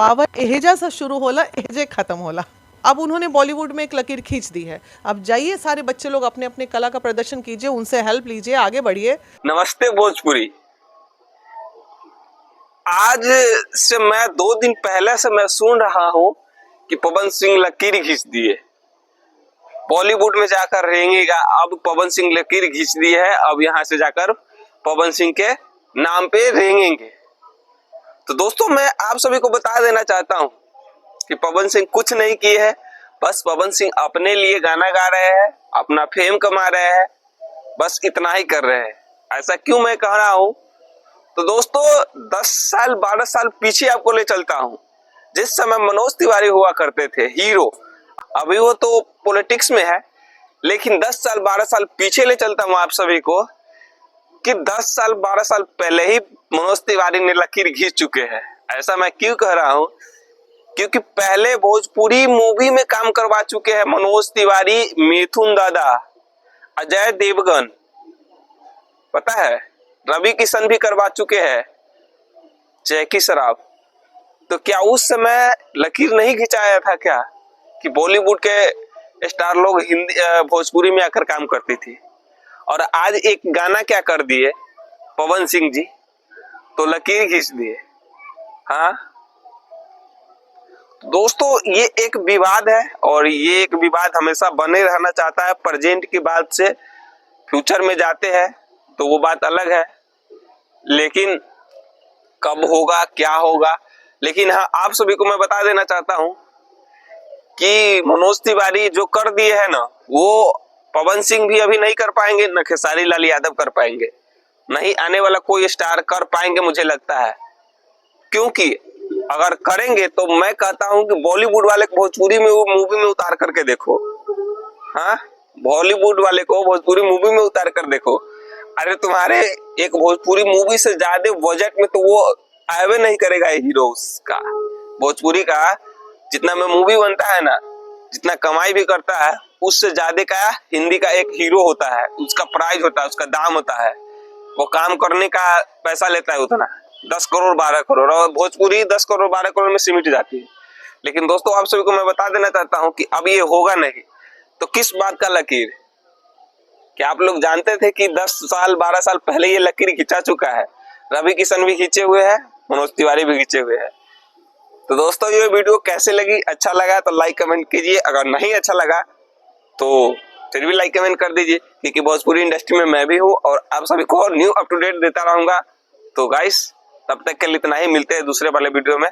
Power एहेजा से शुरू होला एहेजे खत्म होला। अब उन्होंने बॉलीवुड में एक लकीर खींच दी है। अब जाइए सारे बच्चे लोग अपने अपने कला का प्रदर्शन कीजिए, उनसे हेल्प लीजिए, आगे बढ़िए। नमस्ते भोजपुरी। आज से मैं 2 दिन पहले से मैं सुन रहा हूँ कि पवन सिंह लकीर खींच दिए, बॉलीवुड में जाकर रहेंगेगा। अब पवन सिंह लकीर खींच दी है, अब यहाँ से जाकर पवन सिंह के नाम पे रहेंगे। तो दोस्तों मैं आप सभी को बता देना चाहता हूँ कि पवन सिंह कुछ नहीं किए हैं, बस पवन सिंह अपने लिए गाना गा रहे हैं, अपना फेम कमा रहे हैं, बस इतना ही कर रहे हैं। ऐसा क्यों मैं कह रहा हूँ, तो दोस्तों 10 साल 12 साल पीछे आपको ले चलता हूँ, जिस समय मनोज तिवारी हुआ करते थे हीरो। अभी वो तो पॉलिटिक्स में है, लेकिन 10 साल 12 साल पीछे ले चलता हूँ आप सभी को कि 10 साल 12 साल पहले ही मनोज तिवारी ने लकीर खींच चुके हैं। ऐसा मैं क्यों कह रहा हूँ, क्योंकि पहले भोजपुरी मूवी में काम करवा चुके हैं मनोज तिवारी, मिथुन दादा, अजय देवगन, पता है रवि किशन भी करवा चुके हैं, जैकी श्रॉफ। तो क्या उस समय लकीर नहीं खिंचाया था क्या कि बॉलीवुड के स्टार लोग हिंदी भोजपुरी में आकर काम करती थी। और आज एक गाना क्या कर दिए पवन सिंह जी, तो लकीर खींच दिए। हाँ दोस्तों ये एक विवाद है, और ये एक विवाद हमेशा बने रहना चाहता है। प्रेजेंट की बात से फ्यूचर में जाते हैं तो वो बात अलग है, लेकिन कब होगा क्या होगा। लेकिन हाँ आप सभी को मैं बता देना चाहता हूँ कि मनोज तिवारी जो कर दिए है ना, वो पवन सिंह भी अभी नहीं कर पाएंगे, न खेसारी लाल यादव कर पाएंगे, नहीं आने वाला कोई स्टार कर पाएंगे मुझे लगता है। क्योंकि अगर करेंगे तो मैं कहता हूं कि बॉलीवुड वाले को भोजपुरी में वो मूवी में उतार करके देखो। हाँ बॉलीवुड वाले को भोजपुरी मूवी में उतार कर देखो। अरे तुम्हारे एक भोजपुरी मूवी से ज्यादा बजट में तो वो आवे नहीं करेगा हीरो का भोजपुरी का। जितना में मूवी बनता है ना, जितना कमाई भी करता है, उससे ज्यादा का हिंदी का एक हीरो होता है, उसका प्राइस होता है, उसका दाम होता है, वो काम करने का पैसा लेता है उतना 10 करोड़ 12 करोड़, और भोजपुरी 10 करोड़ 12 करोड़ में सिमट जाती है। लेकिन दोस्तों आप सभी को मैं बता देना चाहता हूँ कि अब ये होगा नहीं। तो किस बात का लकीर, क्या आप लोग जानते थे कि 10 साल 12 साल पहले ये लकीर खींचा चुका है। रवि किशन भी खींचे हुए हैं, मनोज तिवारी भी खींचे हुए हैं। तो दोस्तों ये वीडियो कैसे लगी, अच्छा लगा तो लाइक कमेंट कीजिए, अगर नहीं अच्छा लगा तो फिर भी लाइक कमेंट कर दीजिए, क्योंकि भोजपुरी इंडस्ट्री में मैं भी हूँ और आप सभी को न्यू अप टू डेट देता रहूंगा। तो गाइस तब तक के लिए इतना ही, मिलते हैं दूसरे वाले वीडियो में।